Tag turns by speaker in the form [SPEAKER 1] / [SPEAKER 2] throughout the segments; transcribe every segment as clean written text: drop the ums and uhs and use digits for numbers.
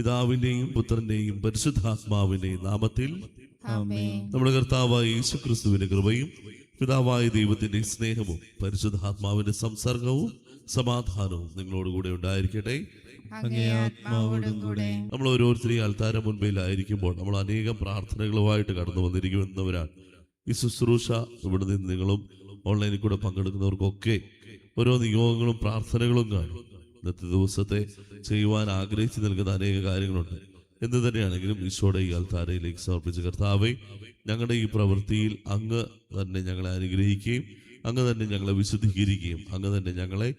[SPEAKER 1] പിതാവിന്റെയും പുത്രന്റെയും പരിശുദ്ധാത്മാവിന്റെയും നാമത്തിൽ
[SPEAKER 2] ആമേൻ.
[SPEAKER 1] നമ്മുടെ കർത്താവായ യേശുക്രിസ്തുവിന്റെ കൃപയും പിതാവായ ദൈവത്തിന്റെ സ്നേഹവും പരിശുദ്ധാത്മാവിന്റെ സംസർഗവും സമാധാനവും നിങ്ങളോടുകൂടെ ഉണ്ടായിരിക്കട്ടെ.
[SPEAKER 2] അങ്ങേ ആത്മാവോടും കൂടെ.
[SPEAKER 1] നമ്മൾ ഓരോരുത്തരെയും അൽത്താര മുൻപിലായിരിക്കുമ്പോൾ നമ്മൾ അനേകം പ്രാർത്ഥനകളുമായിട്ട് കടന്നു വന്നിരിക്കുന്നവരാണ്. ഈ ശുശ്രൂഷ ഇവിടെ നിന്ന് നിങ്ങളും ഓൺലൈനിൽ കൂടെ പങ്കെടുക്കുന്നവർക്കൊക്കെ ഓരോ നിയോഗങ്ങളും പ്രാർത്ഥനകളും കാണും. ഇന്നത്തെ ദിവസത്തെ ചെയ്യുവാൻ ആഗ്രഹിച്ചു നൽകുന്ന അനേക കാര്യങ്ങളുണ്ട്. എന്ത് തന്നെയാണെങ്കിലും ഈശോയുടെ ഈ അൽത്താരയിലേക്ക് സമർപ്പിച്ച കർത്താവേ, ഞങ്ങളുടെ ഈ പ്രവൃത്തിയിൽ അങ്ങ് തന്നെ ഞങ്ങളെ അനുഗ്രഹിക്കുകയും അങ്ങ് തന്നെ ഞങ്ങളെ വിശുദ്ധീകരിക്കുകയും അങ്ങ് തന്നെ ഞങ്ങളെ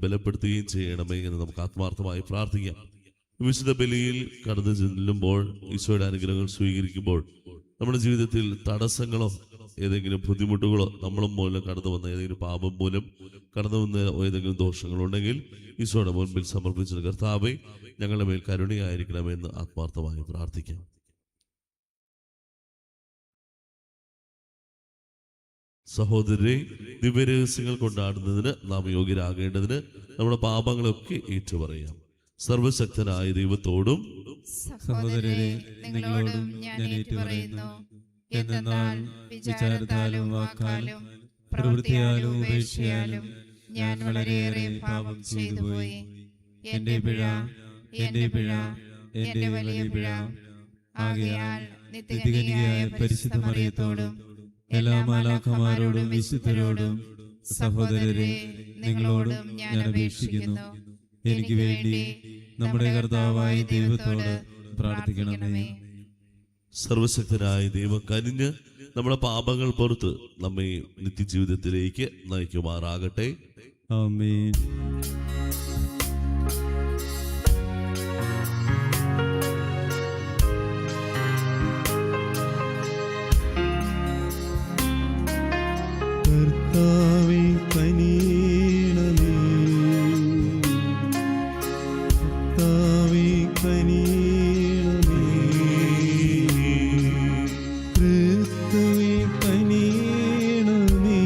[SPEAKER 1] ബലപ്പെടുത്തുകയും ചെയ്യണമേ എന്ന് നമുക്ക് ആത്മാർത്ഥമായി പ്രാർത്ഥിക്കാം. വിശുദ്ധ ബലിയിൽ കടന്നു ചെല്ലുമ്പോൾ ഈശോയുടെ അനുഗ്രഹങ്ങൾ സ്വീകരിക്കുമ്പോൾ നമ്മുടെ ജീവിതത്തിൽ തടസ്സങ്ങളോ ഏതെങ്കിലും ബുദ്ധിമുട്ടുകളോ നമ്മളും മൂലം കടന്നു വന്ന ഏതെങ്കിലും പാപം മൂലം കടന്നു വന്ന ഏതെങ്കിലും ദോഷങ്ങളുണ്ടെങ്കിൽ ഈശോയുടെ മുൻപിൽ സമർപ്പിച്ച കർത്താവേ, ഞങ്ങളുടെ മേൽ കരുണയായിരിക്കണമെന്ന് ആത്മാർത്ഥമായി പ്രാർത്ഥിക്കാം. സഹോദരരെ, ദിവ്യരഹസ്യങ്ങൾ കൊണ്ടാടുന്നതിന് നാം യോഗ്യരാകേണ്ടതിന് നമ്മുടെ പാപങ്ങളൊക്കെ ഏറ്റുപറയാം. സർവശക്തനായ ദൈവത്തോടും
[SPEAKER 2] സഹോദരരെ, നിങ്ങളോടും ഞാൻ ഏറ്റുപറയുന്നു. എന്തെന്നാൽ വിചാരത്താലും വാക്കാലും പ്രവൃത്തിയാലും ഉപേക്ഷയാലും ഞാൻ വളരെയേറെ പാപം ചെയ്തുപോയി. എന്റെ പിഴ, എന്റെ പിഴ, എന്റെ വലിയ പിഴ. ആകയാൽ നിത്യകന്യകയായ പരിശുദ്ധ മറിയത്തോടും എല്ലാ മാലാഖമാരോടും വിശുദ്ധരോടും സഹോദരരെ, നിങ്ങളോടും ഞാൻ അപേക്ഷിക്കുന്നു, എനിക്ക് വേണ്ടി നമ്മുടെ കർത്താവായ ദൈവത്തോട് പ്രാർത്ഥിക്കണമേ.
[SPEAKER 1] സർവശക്തനായ ദൈവം കനിഞ്ഞ് നമ്മുടെ പാപങ്ങൾ പുറത്ത് നമ്മെ നിത്യജീവിതത്തിലേക്ക് നയിക്കുമാറാകട്ടെ.
[SPEAKER 2] ആമേൻ.
[SPEAKER 3] കർത്താവേ കനിയണമേ, കർത്താവേ കനിയണമേ, ക്രിസ്തുവേ കനിയണമേ,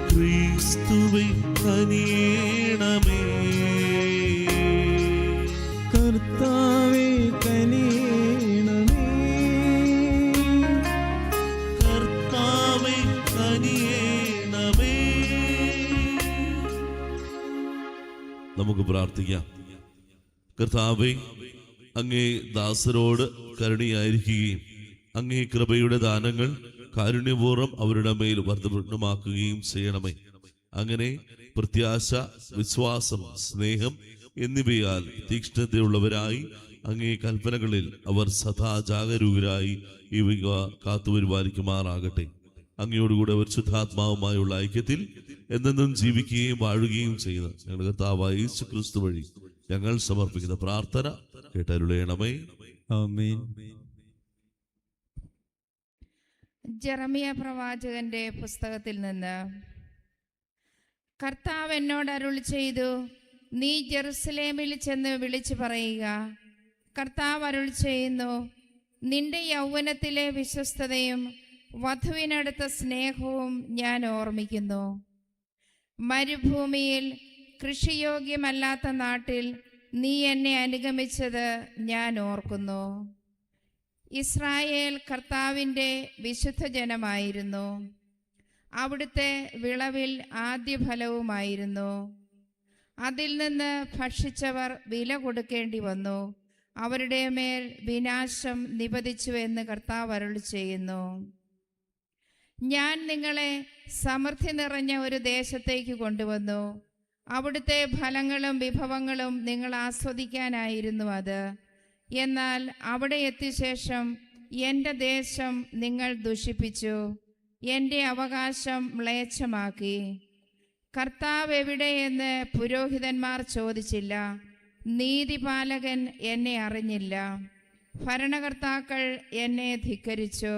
[SPEAKER 1] ക്രിസ്തുവേ കനിയണമേ,
[SPEAKER 3] കർത്താവേ കനിയണമേ,
[SPEAKER 1] കർത്താവേ കനിയണമേ. നമുക്ക് പ്രാർത്ഥിക്കാം. കർത്താവേ, അങ്ങേ ദാസരോട് കരുണയായിരിക്കുകയും അങ്ങേ കൃപയുടെ ദാനങ്ങൾ കാരുണ്യപൂർവ്വം അവരുടെ മേൽ വർദ്ധമാക്കുകയും ചെയ്യണമേ. അങ്ങനെ പ്രത്യാശ, വിശ്വാസം, സ്നേഹം എന്നിവയാൽ തീക്ഷ്ണതയുള്ളവരായി അങ്ങേ കൽപ്പനകളിൽ അവർ സദാ ജാഗരൂകരായി ഇവ കാത്തുപരിപാലിക്കുമാറാകട്ടെ. അങ്ങയോടുകൂടെ പരിശുദ്ധാത്മാവുമായുള്ള ഐക്യത്തിൽ എന്നെന്നും ജീവിക്കുകയും വാഴുകയും ചെയ്യുന്ന ഞങ്ങളുടെ കർത്താവായ യേശുക്രിസ്തു വഴി ഞങ്ങൾ സമർപ്പിക്കുന്ന പ്രാർത്ഥന കേട്ടരുളയണമേ.
[SPEAKER 2] ആമേൻ.
[SPEAKER 4] ജെറമിയ പ്രവാചകന്റെ പുസ്തകത്തിൽ നിന്ന്. കർത്താവ് എന്നോട് അരുളി ചെയ്തു, നീ ജെറുസലേമിൽ ചെന്ന് വിളിച്ചു പറയുക, കർത്താവ് അരുളി ചെയ്യുന്നു, നിന്റെ യൗവനത്തിലെ വിശ്വസ്തതയും വധുവിനടുത്ത സ്നേഹവും ഞാൻ ഓർമ്മിക്കുന്നു. മരുഭൂമിയിൽ കൃഷിയോഗ്യമല്ലാത്ത നാട്ടിൽ നീ എന്നെ അനുഗമിച്ചത് ഞാൻ ഓർക്കുന്നു. ഇസ്രായേൽ കർത്താവിൻ്റെ വിശുദ്ധ ജനമായിരുന്നു, അവിടുത്തെ വിളവിൽ ആദ്യഫലവുമായിരുന്നു. അതിൽ നിന്ന് ഭക്ഷിച്ചവർ വില കൊടുക്കേണ്ടി വന്നു, അവരുടെ മേൽ വിനാശം നിപതിച്ചു എന്ന് കർത്താവ് അരുളി ചെയ്യുന്നു. ഞാൻ നിങ്ങളെ സമൃദ്ധി നിറഞ്ഞ ഒരു ദേശത്തേക്ക് കൊണ്ടുവന്നു, അവിടുത്തെ ഫലങ്ങളും വിഭവങ്ങളും നിങ്ങൾ ആസ്വദിക്കാനായിരുന്നു അത്. എന്നാൽ അവിടെ എത്തിയ ശേഷം എൻ്റെ ദേശം നിങ്ങൾ ദുഷിപ്പിച്ചു, എൻ്റെ അവകാശം മ്ലേച്ഛമാക്കി. കർത്താവ് എവിടെയെന്ന് പുരോഹിതന്മാർ ചോദിച്ചില്ല, നീതിപാലകൻ എന്നെ അറിഞ്ഞില്ല. ഭരണകർത്താക്കൾ എന്നെ ധിക്കരിച്ചു,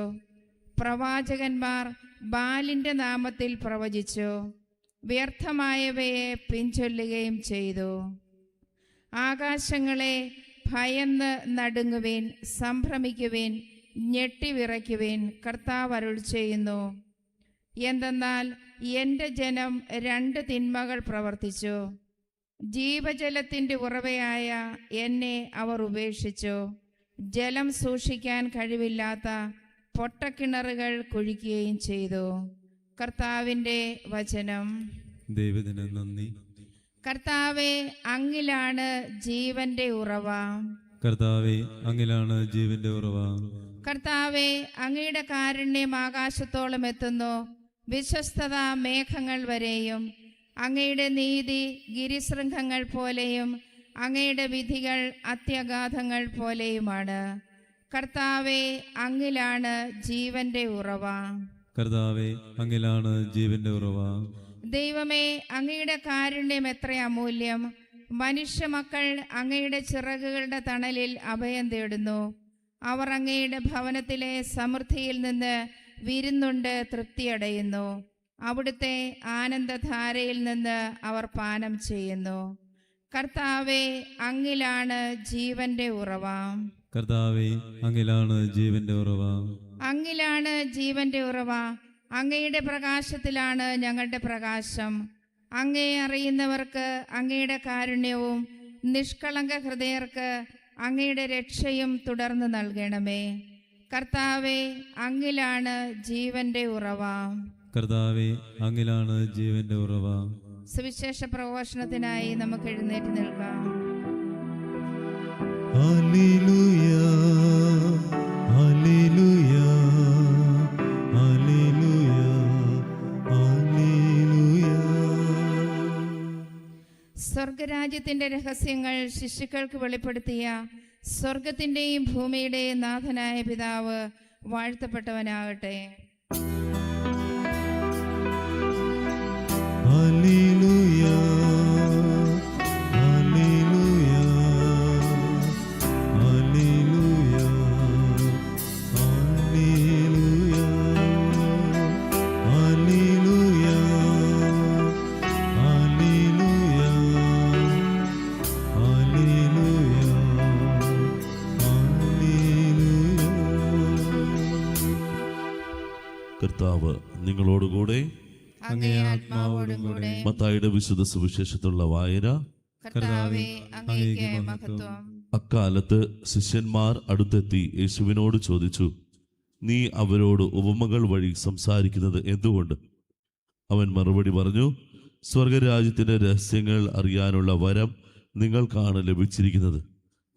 [SPEAKER 4] പ്രവാചകന്മാർ ബാലിൻ്റെ നാമത്തിൽ പ്രവചിച്ചു, വ്യർത്ഥമായവയെ പിൻചൊല്ലുകയും ചെയ്തു. ആകാശങ്ങളെ ഭയന്ന് നടുങ്ങുവിൻ, സംഭ്രമിക്കുവിൻ, ഞെട്ടിവിറയ്ക്കുവിൻ, കർത്താവ് അരുളി ചെയ്യുന്നു. എന്തെന്നാൽ എൻ്റെ ജനം രണ്ട് തിന്മകൾ പ്രവർത്തിച്ചു. ജീവജലത്തിൻ്റെ ഉറവയായ എന്നെ അവർ ഉപേക്ഷിച്ചു. ജലം സൂക്ഷിക്കാൻ കഴിവില്ലാത്ത പൊട്ടക്കിണറുകൾ കുഴിക്കുകയും ചെയ്തു. കർത്താവിൻ്റെ വചനം.
[SPEAKER 2] ദൈവത്തിന് നന്ദി.
[SPEAKER 4] കർത്താവെ, അങ്ങിലാണ് ജീവന്റെ ഉറവ.
[SPEAKER 2] കർത്താവെ, അങ്ങിലാണ് ജീവന്റെ ഉറവ.
[SPEAKER 4] കർത്താവെ, അങ്ങയുടെ കാരുണ്യം ആകാശത്തോളം എത്തുന്നു, വിശ്വസ്തത മേഘങ്ങൾ വരെയും. അങ്ങയുടെ നീതി ഗിരിശൃംഖങ്ങൾ പോലെയും അങ്ങയുടെ വിധികൾ അത്യഗാധങ്ങൾ പോലെയുമാണ്. കർത്താവെ, അങ്ങിലാണ് ജീവന്റെ ഉറവ.
[SPEAKER 2] കർത്താവെ, അങ്ങിലാണ് ജീവന്റെ ഉറവ.
[SPEAKER 4] ദൈവമേ, അങ്ങയുടെ കാരുണ്യം എത്ര അമൂല്യം. മനുഷ്യമക്കൾ അങ്ങയുടെ ചിറകുകളുടെ തണലിൽ അഭയം തേടുന്നു. അവർ അങ്ങയുടെ ഭവനത്തിലെ സമൃദ്ധിയിൽ നിന്ന് വിരുന്നുണ്ട് തൃപ്തിയടയുന്നു. അവിടുത്തെ ആനന്ദധാരയിൽ നിന്ന് അവർ പാനം ചെയ്യുന്നു. കർത്താവെ, അങ്ങിലാണ് ജീവന്റെ ഉറവ.
[SPEAKER 2] കർത്താവെ, അങ്ങിലാണ് ജീവന്റെ ഉറവ.
[SPEAKER 4] അങ്ങിലാണ് ജീവന്റെ ഉറവ. അങ്ങയുടെ പ്രകാശത്തിലാണ് ഞങ്ങളുടെ പ്രകാശം. അങ്ങയെ അറിയുന്നവർക്ക് അങ്ങയുടെ കാരുണ്യവും നിഷ്കളങ്ക ഹൃദയർക്ക് അങ്ങയുടെ രക്ഷയും തുടർന്ന് നൽകണമേ. കർത്താവെ, അങ്ങിലാണ് ജീവന്റെ ഉറവ.
[SPEAKER 2] കർത്താവെ, അങ്ങിലാണ് ജീവന്റെ ഉറവ.
[SPEAKER 4] സുവിശേഷ പ്രഘോഷണത്തിനായി നമുക്ക് എഴുന്നേറ്റ് നിൽക്കാം.
[SPEAKER 3] ഹല്ലേലൂയ, ഹല്ലേലൂയ, ഹല്ലേലൂയ, ഹല്ലേലൂയ.
[SPEAKER 4] സ്വർഗരാജ്യത്തിന്റെ രഹസ്യങ്ങൾ ശിശുക്കൾക്ക് വെളിപ്പെടുത്തിയ സ്വർഗത്തിന്റെയും ഭൂമിയുടെയും നാഥനായ പിതാവ് വാഴ്ത്തപ്പെട്ടവനാകട്ടെ.
[SPEAKER 3] ഹല്ലേലൂയ, ഹല്ലേലൂയ, ഹല്ലേലൂയ, ഹല്ലേലൂയ, ഹല്ലേലൂയ, ഹല്ലേലൂയ, ഹല്ലേലൂയ, ഹല്ലേലൂയ.
[SPEAKER 1] കർത്താവ് നിങ്ങളോടുകൂടെ.
[SPEAKER 4] അങ്ങേ ആത്മാവോടും കൂടെ.
[SPEAKER 1] മത്തായിയുടെ വിശുദ്ധ സുവിശേഷത്തിലുള്ള വായന.
[SPEAKER 4] കർത്താവേ, അങ്ങേക്ക് മഹത്വം.
[SPEAKER 1] അക്കാലത്ത് ശിഷ്യന്മാർ അടുത്തെത്തി യേശുവിനോട് ചോദിച്ചു, നീ അവരോട് ഉപമകൾ വഴി സംസാരിക്കുന്നത് എന്തുകൊണ്ട്? അവൻ മറുപടി പറഞ്ഞു, സ്വർഗരാജ്യത്തിന്റെ രഹസ്യങ്ങൾ അറിയാനുള്ള വരം നിങ്ങൾക്കാണ് ലഭിച്ചിരിക്കുന്നത്.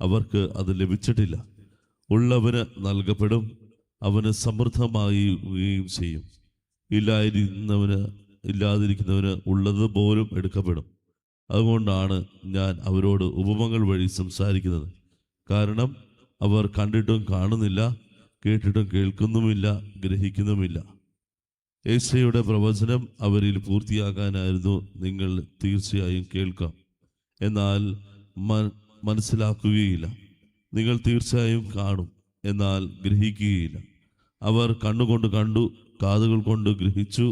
[SPEAKER 1] അവർക്ക് അത് ലഭിച്ചിട്ടില്ല. ഉള്ളവന് നൽകപ്പെടും, അവന് സമൃദ്ധമാവുകയും ചെയ്യും. ഇല്ലാതിരിക്കുന്നവന് ഉള്ളത് പോലും എടുക്കപ്പെടും. അതുകൊണ്ടാണ് ഞാൻ അവരോട് ഉപമകൾ വഴി സംസാരിക്കുന്നത്. കാരണം അവർ കണ്ടിട്ടും കാണുന്നില്ല, കേട്ടിട്ടും കേൾക്കുന്നുമില്ല, ഗ്രഹിക്കുന്നുമില്ല. യേശയ്യയുടെ പ്രവചനം അവരിൽ പൂർത്തിയാകാനായിരുന്നു. നിങ്ങൾ തീർച്ചയായും കേൾക്കാം, എന്നാൽ മനസ്സിലാക്കുകയില്ല. നിങ്ങൾ തീർച്ചയായും കാണും, എന്നാൽ ഗ്രഹിക്കുകയില്ല. അവർ കണ്ണുകൊണ്ട് കണ്ടു, കാതുകൾ കൊണ്ട് ഗ്രഹിച്ചു,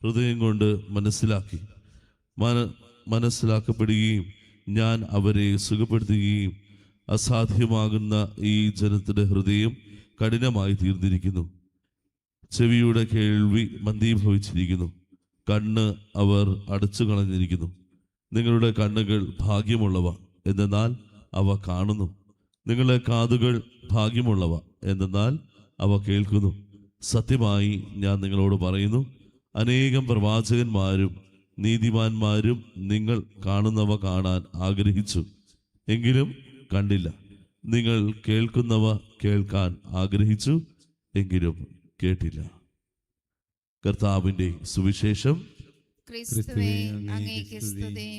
[SPEAKER 1] ഹൃദയം കൊണ്ട് മനസ്സിലാക്കപ്പെടുകയും ഞാൻ അവരെ സുഖപ്പെടുത്തുകയും അസാധ്യമാകുന്ന ഈ ജനത്തിന്റെ ഹൃദയം കഠിനമായി തീർന്നിരിക്കുന്നു. ചെവിയുടെ കേൾവി മന്ദീഭവിച്ചിരിക്കുന്നു. കണ്ണ് അവർ അടച്ചു കളഞ്ഞിരിക്കുന്നു. നിങ്ങളുടെ കണ്ണുകൾ ഭാഗ്യമുള്ളവ, എന്തെന്നാൽ അവ കാണുന്നു. നിങ്ങളുടെ കാതുകൾ ഭാഗ്യമുള്ളവ, എന്തെന്നാൽ അവ കേൾക്കുന്നു. സത്യമായി ഞാൻ നിങ്ങളോട് പറയുന്നു, അനേകം പ്രവാചകന്മാരും നീതിമാന്മാരും നിങ്ങൾ കാണുന്നവ കാണാൻ ആഗ്രഹിച്ചു, എങ്കിലും കണ്ടില്ല. നിങ്ങൾ കേൾക്കുന്നവ കേൾക്കാൻ ആഗ്രഹിച്ചു, എങ്കിലും കേട്ടില്ല. കർത്താവിന്റെ സുവിശേഷം.
[SPEAKER 4] ക്രിസ്തുവേ, അങ്ങേക്ക് സ്തുതി.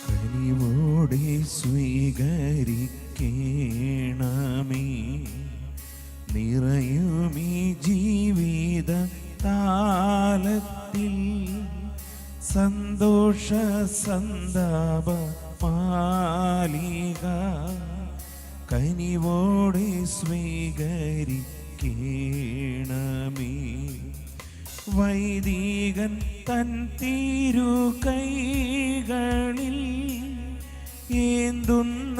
[SPEAKER 3] കനിവോടെ സ്വീകരിക്കണമേ നിറയുമീ ജീവിത താലത്തിൽ സന്തോഷ സന്താപ മാലിക കനിവോടെ സ്വീകരിക്കണമേ. വൈദികൻ തൻ തിരു കൈകളിൽ ഏന്തുന്ന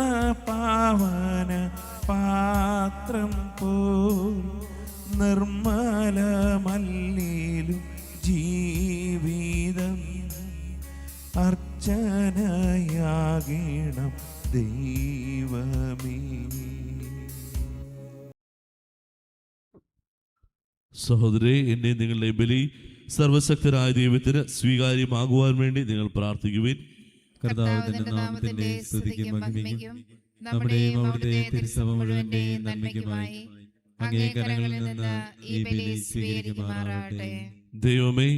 [SPEAKER 3] പാവന പാത്രം പോൽ നിർമ്മലമല്ലേലും ജീവിതം അർച്ചനയാകണം ദൈവമേ.
[SPEAKER 1] സഹോദരേ, എന്നെ നിങ്ങളുടെ ബലി സർവശക്തരായ ദൈവത്തിന് സ്വീകാര്യമാകുവാൻ വേണ്ടി നിങ്ങൾ പ്രാർത്ഥിക്കുവിൻ.
[SPEAKER 2] കർത്താവിന്റെ നാമത്തിന്റെ സ്തുതിക്കും മഹിമയ്ക്കും നമ്മുടെയും അവിടുത്തെ തിരുസഭ മുഴുവന്റെയും നന്മയ്ക്കുമായി അങ്ങേ കരങ്ങളിൽ നിന്ന് ഈ ബലി സ്വീകരിക്കുമാറാകട്ടെ.
[SPEAKER 1] ദൈവമേ,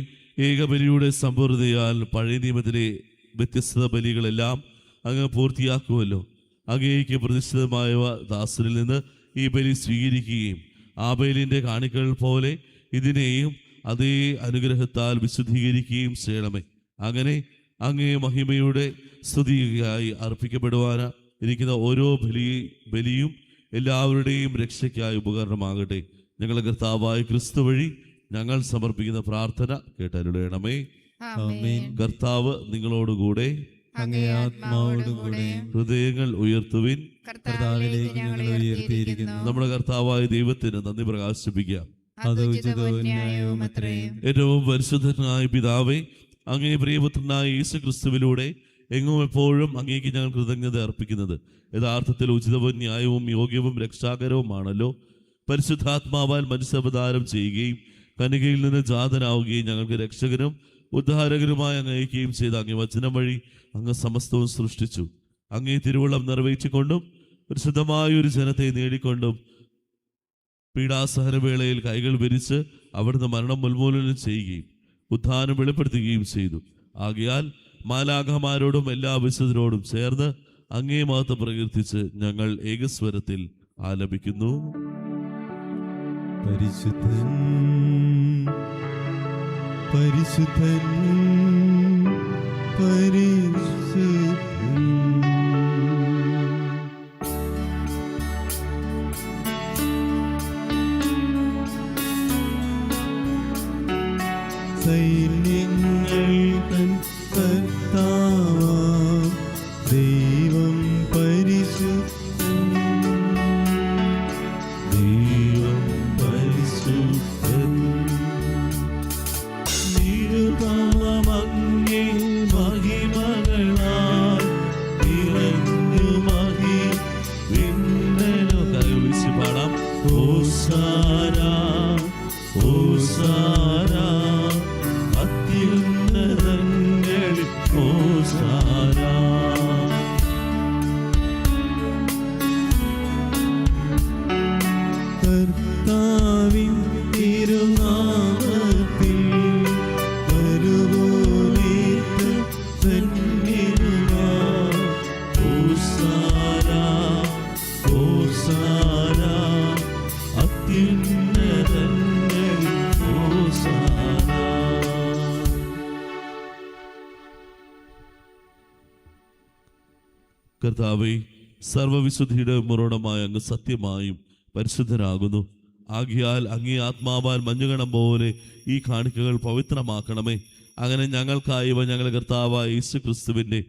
[SPEAKER 1] ഏകബലിയുടെ സമ്പൂർണ്ണതയാൽ പഴയ നിയമത്തിലെ വ്യത്യസ്ത ബലികളെല്ലാം അങ്ങ് പൂർത്തിയാക്കുമല്ലോ. അങ്ങേക്ക് പ്രതിഷ്ഠിതമായ ദാസരിൽ നിന്ന് ഈ ബലി സ്വീകരിക്കുകയും ആബേലിന്റെ കാണിക്കൾ പോലെ ഇതിനെയും അതേ അനുഗ്രഹത്താൽ വിശുദ്ധീകരിക്കുകയും ചെയ്യണമേ. അങ്ങനെ അങ്ങേ മഹിമയുടെ സ്തുതിയായി അർപ്പിക്കപ്പെടുവാൻ ഇരിക്കുന്ന ഓരോ ബലിയും എല്ലാവരുടെയും രക്ഷയ്ക്കായി ഉപകരണമാകട്ടെ. ഞങ്ങളുടെ കർത്താവായ ക്രിസ്തു വഴി ഞങ്ങൾ സമർപ്പിക്കുന്ന പ്രാർത്ഥന കേട്ടരുളയണമേ.
[SPEAKER 2] ആമേൻ.
[SPEAKER 1] കർത്താവ് നിങ്ങളോടുകൂടെ.
[SPEAKER 2] അങ്ങേ ആത്മാവോടുകൂടെ.
[SPEAKER 1] ഹൃദയങ്ങൾ ഉയർത്തുവിൻ.
[SPEAKER 2] കർത്താവിലേക്ക് ഞങ്ങൾ ഉയർത്തിയിരിക്കുന്നു.
[SPEAKER 1] നമ്മുടെ കർത്താവായ ദൈവത്തിന് നന്ദി പ്രകാശിപ്പിക്കാം.
[SPEAKER 2] അത് ഉചിതവും ന്യായവും അത്രേ.
[SPEAKER 1] ഏറ്റവും പരിശുദ്ധനായ പിതാവേ, അങ്ങേ പ്രിയപുത്രനായ യേശു ക്രിസ്തുവിലൂടെ എങ്ങും എപ്പോഴും അങ്ങേക്ക് ഞങ്ങൾ കൃതജ്ഞത അർപ്പിക്കുന്നത് യഥാർത്ഥത്തിൽ ഉചിതവും ന്യായവും യോഗ്യവും രക്ഷാകരവുമാണല്ലോ. പരിശുദ്ധാത്മാവാൽ മനുഷ്യാവതാരം ചെയ്യുകയും കന്യകയിൽ നിന്ന് ജാതനാവുകയും ഞങ്ങൾക്ക് രക്ഷകനും ഉദ്ധാരകനുമായി അങ്ങേക്കുകയും ചെയ്ത അങ്ങേ വചനം വഴി അങ്ങ് സമസ്തവും സൃഷ്ടിച്ചു. അങ്ങേ തിരുവള്ളം നിറവേറ്റിക്കൊണ്ടും പരിശുദ്ധമായ ഒരു ജനത്തെ നേടിക്കൊണ്ടും പീഡാസഹനവേളയിൽ കൈകൾ വിരിച്ച് അവിടുന്ന് മരണം ഉന്മൂലനം ചെയ്യുകയും ഉത്ഥാനം വെളിപ്പെടുത്തുകയും ചെയ്തു. ആകയാൽ മാലാഖമാരോടും എല്ലാ വിശുദ്ധരോടും ചേർന്ന് അങ്ങേ മഹത്വം പ്രകീർത്തിച്ച് ഞങ്ങൾ ഏകസ്വരത്തിൽ ആലപിക്കുന്നു.
[SPEAKER 3] പരിശുദ്ധൻ പരിശുദ്ധൻ പരിശുദ്ധൻ. സൈന്യങ്ങൾ തൻ കർത്താവാം ദൈവം പരിശുദ്ധൻ. ദൈവം പരിശുദ്ധൻ. നിരുപമങ്ങേ മഹിമകളാൽ നിറഞ്ഞു മഹി വിണ്ണലോ. കൈവിളിച്ച് പാടാം. ഹോസാന ഹോസാന അത്യുന്നതങ്ങളിൽ ഹോസാന. കർത്താവിൻ തിരുനാമത്തിൽ വരുവോരേത്ത് ധന്യനാം. ഹോസാന ഹോസാന അത്യുന്നതങ്ങളിൽ ഹോസാന.
[SPEAKER 1] കർത്താവേ, സർവവിശുദ്ധിയുടെ മുറോണമായ അങ്ങ് സത്യമായും പരിശുദ്ധനാകുന്നു. ആകിയാൽ അങ്ങേ ആത്മാവാൽ മഞ്ഞുകണം പോലെ ഈ കാണിക്കകൾ പവിത്രമാക്കണമേ. അങ്ങനെ ഞങ്ങൾക്കായി ഇവ ഞങ്ങളുടെ കർത്താവായ യേശു ക്രിസ്തുവിൻ്റെ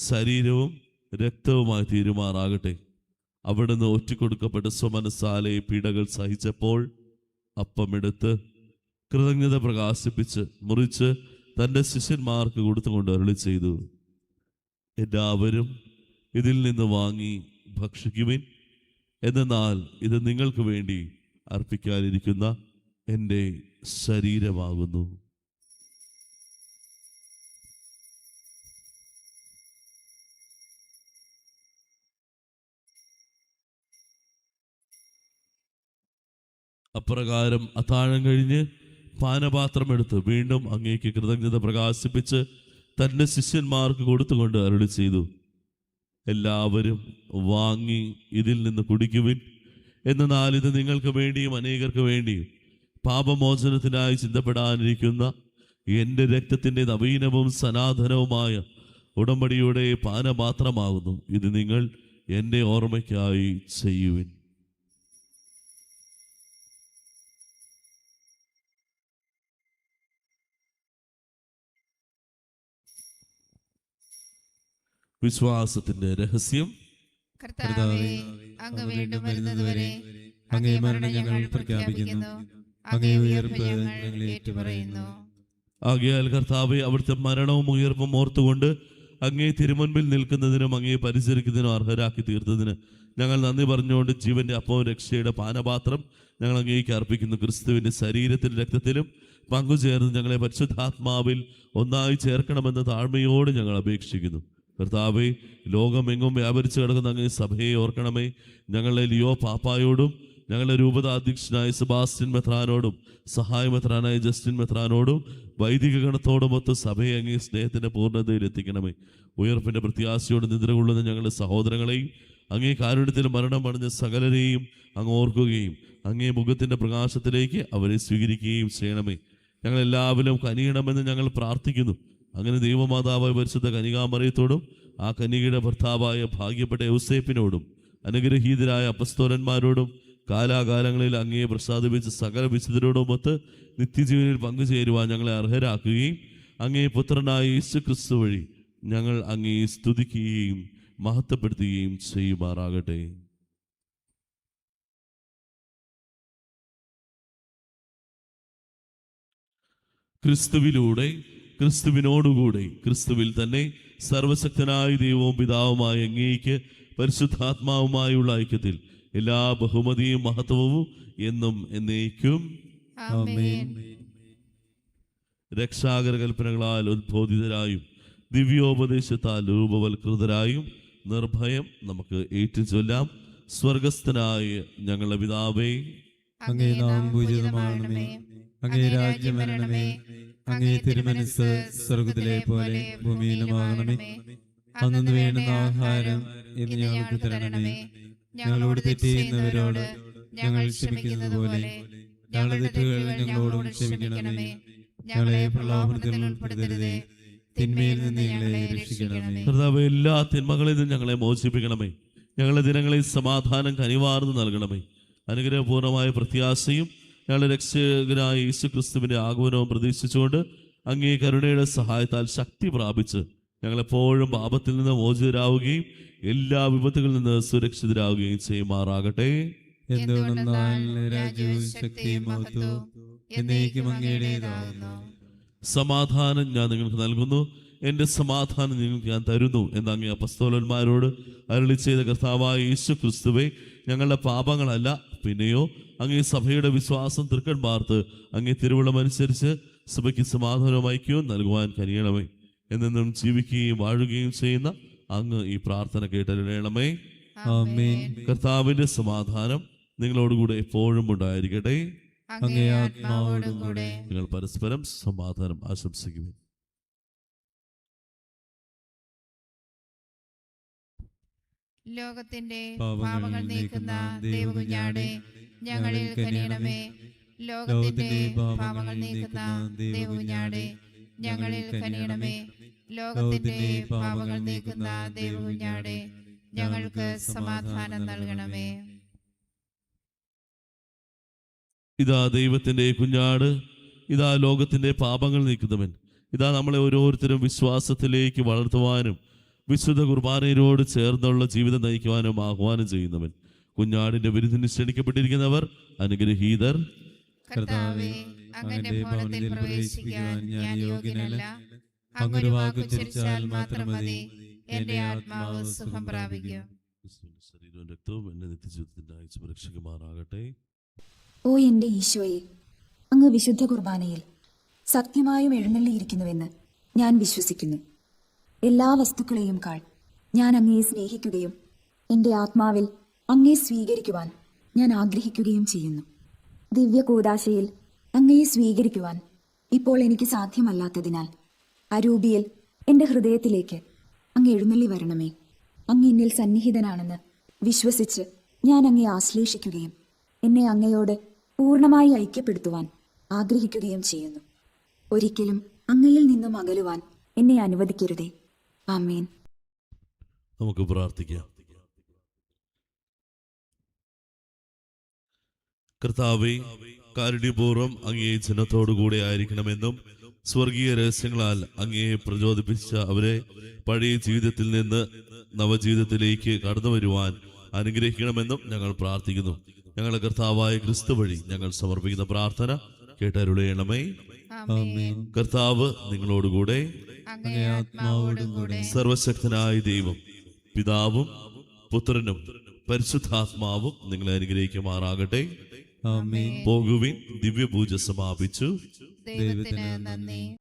[SPEAKER 1] ശരീരവും രക്തവുമായി തീരുമാറാകട്ടെ. അവിടുന്ന് ഒറ്റിക്കൊടുക്കപ്പെട്ട സ്വമനസാലെ പീഡകൾ സഹിച്ചപ്പോൾ അപ്പമെടുത്ത് കൃതജ്ഞത പ്രകാശിപ്പിച്ച് മുറിച്ച് തൻ്റെ ശിഷ്യന്മാർക്ക് കൊടുത്തുകൊണ്ട് അരുളി ചെയ്തു, എല്ലാവരും ഇതിൽ നിന്ന് വാങ്ങി ഭക്ഷിക്കുവിൻ. എന്നാൽ ഇത് നിങ്ങൾക്ക് വേണ്ടി അർപ്പിക്കാനിരിക്കുന്ന എൻ്റെ ശരീരമാകുന്നു. അപ്രകാരം അത്താഴം കഴിഞ്ഞ് പാനപാത്രമെടുത്ത് വീണ്ടും അങ്ങേക്ക് കൃതജ്ഞത പ്രകാശിപ്പിച്ച് തൻ്റെ ശിഷ്യന്മാർക്ക് കൊടുത്തുകൊണ്ട് അരുളി ചെയ്തു, എല്ലാവരും വാങ്ങി ഇതിൽ നിന്ന് കുടിക്കുവിൻ. എന്നാൽ ഇത് നിങ്ങൾക്ക് വേണ്ടിയും അനേകർക്ക് വേണ്ടിയും പാപമോചനത്തിനായി ചിന്തപ്പെടാനിരിക്കുന്ന എൻ്റെ രക്തത്തിൻ്റെ നവീനവും സനാതനവുമായ ഉടമ്പടിയുടെ പാനപാത്രമാകുന്നു. ഇത് നിങ്ങൾ എൻ്റെ ഓർമ്മയ്ക്കായി ചെയ്യുവിൻ. വിശ്വാസത്തിന്റെ രഹസ്യം.
[SPEAKER 4] കർത്താവേ, അങ്ങ് വീണ്ടും വരുന്നതുവരെ
[SPEAKER 2] അങ്ങേ മരണം ഞങ്ങൾ പ്രഖ്യാപിക്കുന്നു, അങ്ങേ ഉയർപ്പ് ഞങ്ങൾ ഏറ്റുപറയുന്നു.
[SPEAKER 1] ആകയാൽ കർത്താവെ, അവിടുത്തെ മരണവും ഉയർപ്പും ഓർത്തുകൊണ്ട് അങ്ങേ തിരുമുൻപിൽ നിൽക്കുന്നതിനും അങ്ങേ പരിചരിക്കുന്നതിനും അർഹരാക്കി തീർത്തതിന് ഞങ്ങൾ നന്ദി പറഞ്ഞുകൊണ്ട് ജീവന്റെ അപ്പവും രക്ഷയുടെ പാനപാത്രം ഞങ്ങൾ അങ്ങേക്ക് അർപ്പിക്കുന്നു. ക്രിസ്തുവിന്റെ ശരീരത്തിലും രക്തത്തിലും പങ്കുചേർന്ന് ഞങ്ങളെ പരിശുദ്ധാത്മാവിൽ ഒന്നായി ചേർക്കണമെന്ന് താഴ്മയോട് ഞങ്ങൾ അപേക്ഷിക്കുന്നു. കർത്താവെ, ലോകമെങ്ങും വ്യാപരിച്ചു കിടക്കുന്ന അങ്ങേ സഭയെ ഓർക്കണമേ. ഞങ്ങളുടെ ലിയോ പാപ്പായോടും ഞങ്ങളുടെ രൂപതാധ്യക്ഷനായ സെബാസ്റ്റ്യൻ മെത്രാനോടും സഹായ മെത്രാനായ ജസ്റ്റിൻ മെത്രാനോടും വൈദിക ഗണത്തോടുമൊത്ത് സഭയെ അങ്ങേ സ്നേഹത്തിന്റെ പൂർണ്ണതയിൽ എത്തിക്കണമേ. ഉയർപ്പിന്റെ പ്രത്യാശയോട് നിദ്രകൊള്ളുന്ന ഞങ്ങളുടെ സഹോദരങ്ങളെയും അങ്ങേ കാരുണ്യത്തിൽ മരണം അടഞ്ഞ സകലരെയും അങ്ങ് ഓർക്കുകയും അങ്ങേ മുഖത്തിന്റെ പ്രകാശത്തിലേക്ക് അവരെ സ്വീകരിക്കുകയും ചെയ്യണമേ. ഞങ്ങളെല്ലാവരും കനിയണമെന്ന് ഞങ്ങൾ പ്രാർത്ഥിക്കുന്നു. അങ്ങനെ ദൈവമാതാവായ പരിശുദ്ധ കന്യകാമറിയത്തോടും ആ കന്യകയുടെ ഭർത്താവായ ഭാഗ്യപ്പെട്ട യൗസേപ്പിനോടും അനുഗ്രഹീതരായ അപ്പസ്തോലന്മാരോടും കാലാകാലങ്ങളിൽ അങ്ങയെ പ്രസാദിപ്പിച്ച സകല വിശുദ്ധരോടുമൊത്ത് നിത്യജീവനിൽ പങ്കുചേരുവാൻ ഞങ്ങളെ അർഹരാക്കുകയും അങ്ങേ പുത്രനായ യേശു ക്രിസ്തു വഴി ഞങ്ങൾ അങ്ങയെ സ്തുതിക്കുകയും മഹത്വപ്പെടുത്തുകയും ചെയ്യുമാറാകട്ടെ. ക്രിസ്തുവിലൂടെ, ക്രിസ്തുവിനോടുകൂടെ, ക്രിസ്തുവിൽ തന്നെ സർവശക്തനായ ദൈവവും പിതാവുമായ അങ്ങേയ്ക്ക് പരിശുദ്ധാത്മാവുമായുള്ള ഐക്യത്തിൽ എല്ലാ ബഹുമതിയും മഹത്വവും എന്നും എന്നേക്കും
[SPEAKER 4] ആമേൻ.
[SPEAKER 1] രക്ഷാകര കൽപ്പനകളാൽ ഉദ്ബോധിതരായും ദിവ്യോപദേശത്താൽ രൂപവൽകൃതരായും നിർഭയം നമുക്ക് ഏറ്റുചൊല്ലാം. സ്വർഗസ്ഥനായ ഞങ്ങളുടെ പിതാവേ,
[SPEAKER 2] അങ്ങേ നാമം പൂജിതമാകണമേ, അങ്ങേ രാജ്യം വരണമേ, അങ്ങേ തിരുമനസ്സ് സ്വർഗത്തിലെ പോലെ ഭൂമിയിലുമാകണമേ. അന്നു വേണ്ടുന്ന ആഹാരം ഇന്ന് ഞങ്ങൾക്ക് തരണമേ. ഞങ്ങളോട് തെറ്റ് ചെയ്യുന്നവരോട് ഞങ്ങൾ ക്ഷമിക്കുന്നത് പോലെ ഞങ്ങളുടെ തെറ്റുകൾ ഞങ്ങളോടും ക്ഷമിക്കണമേ. ഞങ്ങളെ പ്രലോഭനത്തിൽ ഉൾപ്പെടുത്തരുതേ, തിന്മയിൽ നിന്ന് ഞങ്ങളെ രക്ഷിക്കണമേ.
[SPEAKER 1] കർത്താവേ, എല്ലാ തിന്മകളിൽ നിന്നും ഞങ്ങളെ മോചിപ്പിക്കണമേ. ഞങ്ങളുടെ ദിനങ്ങളിൽ സമാധാനം കനിവാർന്ന് നൽകണമെ. അനുഗ്രഹപൂർണമായ പ്രത്യാശയും ഞങ്ങളുടെ രക്ഷകനായ യേശു ക്രിസ്തുവിന്റെ ആഗമനവും പ്രതീക്ഷിച്ചുകൊണ്ട് അങ്ങേ കരുണയുടെ സഹായത്താൽ ശക്തി പ്രാപിച്ച് ഞങ്ങളെപ്പോഴും പാപത്തിൽ നിന്ന് മോചിതരാവുകയും എല്ലാ വിപത്തുകളിൽ നിന്ന് സുരക്ഷിതരാവുകയും ചെയ്യുമാറാകട്ടെ.
[SPEAKER 2] എന്തുകൊണ്ടെന്നാൽ രാജ്യവും ശക്തിയും മഹത്വവും എന്നേക്കും അങ്ങയുടേതാകുന്നു.
[SPEAKER 1] സമാധാനം ഞാൻ നിങ്ങൾക്ക് നൽകുന്നു, എൻ്റെ സമാധാനം നിങ്ങൾക്ക് ഞാൻ തരുന്നു എന്ന് അങ്ങേ അപ്പസ്തോലന്മാരോട് അരുളി ചെയ്ത കർത്താവായ യേശു ക്രിസ്തുവേ, ഞങ്ങളുടെ പാപങ്ങളല്ല പിന്നെയോ അങ്ങേ സഭയുടെ വിശ്വാസം തൃക്കൺ പാർത്ത് അങ്ങേ തിരുവുള്ളമനുസരിച്ച് സഭയ്ക്ക് സമാധാനവും ഐക്യവും നൽകുവാൻ കഴിയണമേ. എന്നെന്നും ജീവിക്കുകയും വാഴുകയും ചെയ്യുന്ന അങ്ങ് ഈ പ്രാർത്ഥന കേട്ടരുളണമേ.
[SPEAKER 2] ആമേൻ.
[SPEAKER 1] കർത്താവിന്റെ സമാധാനം നിങ്ങളോടുകൂടെ എപ്പോഴും ഉണ്ടായിരിക്കട്ടെ.
[SPEAKER 2] അങ്ങേ ആത്മാവോടും കൂടെ.
[SPEAKER 1] നിങ്ങൾ പരസ്പരം സമാധാനം ആശംസിക്കുവിൻ.
[SPEAKER 4] ലോകത്തിന്റെ പാപങ്ങൾ നീക്കുന്ന ദൈവകുഞ്ഞാടേ, ഞങ്ങളിൽ കനിയണമേ. ലോകത്തിന്റെ പാപങ്ങൾ നീക്കുന്ന ദൈവകുഞ്ഞാടേ, ഞങ്ങളിൽ കനിയണമേ. ലോകത്തിന്റെ പാപങ്ങൾ നീക്കുന്ന ദൈവകുഞ്ഞാടേ, ഞങ്ങൾക്ക് സമാധാനം നൽകണമേ.
[SPEAKER 1] ഇതാ ദൈവത്തിന്റെ കുഞ്ഞാട്, ഇതാ ലോകത്തിന്റെ പാപങ്ങൾ നീക്കുന്നവൻ. ഇതാ നമ്മളെ ഓരോരുത്തരും വിശ്വാസത്തിലേക്ക് വളർത്തുവാനും വിശുദ്ധ കുർബാനയോട് ചേർന്നുള്ള ജീവിതം നയിക്കുവാനും ആഹ്വാനം ചെയ്യുന്നവൻ. കുഞ്ഞാടിന്റെ വിരുന്നിന് ക്ഷണിക്കപ്പെട്ടിരിക്കുന്നവർ അനുഗ്രഹീതർ.
[SPEAKER 4] കർത്താവേ, അങ്ങന്റെ ഭവനത്തിൽ പ്രവേശിക്കാൻ ഞാൻ യോഗ്യനല്ല. അങ്ങൊരു വാക്ക് ഉച്ചരിച്ചാൽ മാത്രം മതി, എന്റെ ആത്മാവ് സുഖം പ്രാപിക്കും.
[SPEAKER 1] ശരീരവും രക്തവും എന്നെ നിത്യജീവിതത്തിന്റെ അയച്ചു രക്ഷിക്കുമാറാകട്ടെ.
[SPEAKER 5] ഓ എൻ്റെ ഈശോയെ, അങ്ങ് വിശുദ്ധ കുർബാനയിൽ സത്യമായും എഴുന്നള്ളിയിരിക്കുന്നുവെന്ന് ഞാൻ വിശ്വസിക്കുന്നു. എല്ലാ വസ്തുക്കളെയും കാൾ ഞാൻ അങ്ങയെ സ്നേഹിക്കുകയും എൻ്റെ ആത്മാവിൽ അങ്ങയെ സ്വീകരിക്കുവാൻ ഞാൻ ആഗ്രഹിക്കുകയും ചെയ്യുന്നു. ദിവ്യ കൂദാശയിൽ അങ്ങയെ സ്വീകരിക്കുവാൻ ഇപ്പോൾ എനിക്ക് സാധ്യമല്ലാത്തതിനാൽ അരൂപിയിൽ എൻ്റെ ഹൃദയത്തിലേക്ക് അങ്ങ് എഴുന്നള്ളി വരണമേ. അങ്ങ് എന്നിൽ സന്നിഹിതനാണെന്ന് വിശ്വസിച്ച് ഞാൻ അങ്ങയെ ആശ്ലേഷിക്കുകയും എന്നെ അങ്ങയോട് പൂർണ്ണമായി ഐക്യപ്പെടുത്തുവാൻ ആഗ്രഹിക്കുകയും ചെയ്യുന്നു. ഒരിക്കലും അങ്ങയിൽ നിന്നും അകലുവാൻ എന്നെ അനുവദിക്കരുതേ. ആമേൻ.
[SPEAKER 1] നമുക്ക് പ്രാർത്ഥിക്കാം. കർത്താവേ, കാരുണ്യപൂർവ്വം അങ്ങേ ജനത്തോടുകൂടെ ആയിരിക്കണമെന്നും സ്വർഗീയ രഹസ്യങ്ങളാൽ അങ്ങയെ പ്രചോദിപ്പിച്ച അവരെ പഴയ ജീവിതത്തിൽ നിന്ന് നവജീവിതത്തിലേക്ക് കടന്നു വരുവാൻ അനുഗ്രഹിക്കണമെന്നും ഞങ്ങൾ പ്രാർത്ഥിക്കുന്നു. ഞങ്ങളുടെ കർത്താവായ ക്രിസ്തു വഴി ഞങ്ങൾ സമർപ്പിക്കുന്ന പ്രാർത്ഥന കേട്ടരുളയണമേ.
[SPEAKER 4] ആമേൻ.
[SPEAKER 1] കർത്താവ് നിങ്ങളോടുകൂടെ.
[SPEAKER 4] അങ്ങേ ആത്മാവോടും കൂടെ.
[SPEAKER 1] സർവശക്തനായ ദൈവം പിതാവും പുത്രനും പരിശുദ്ധാത്മാവും നിങ്ങളെ അനുഗ്രഹിക്കുമാറാകട്ടെ.
[SPEAKER 4] ആമേൻ.
[SPEAKER 1] പോകുവിൻ. ദിവ്യപൂജ സമാപിച്ചു.
[SPEAKER 4] ദൈവത്തിന് നന്ദി.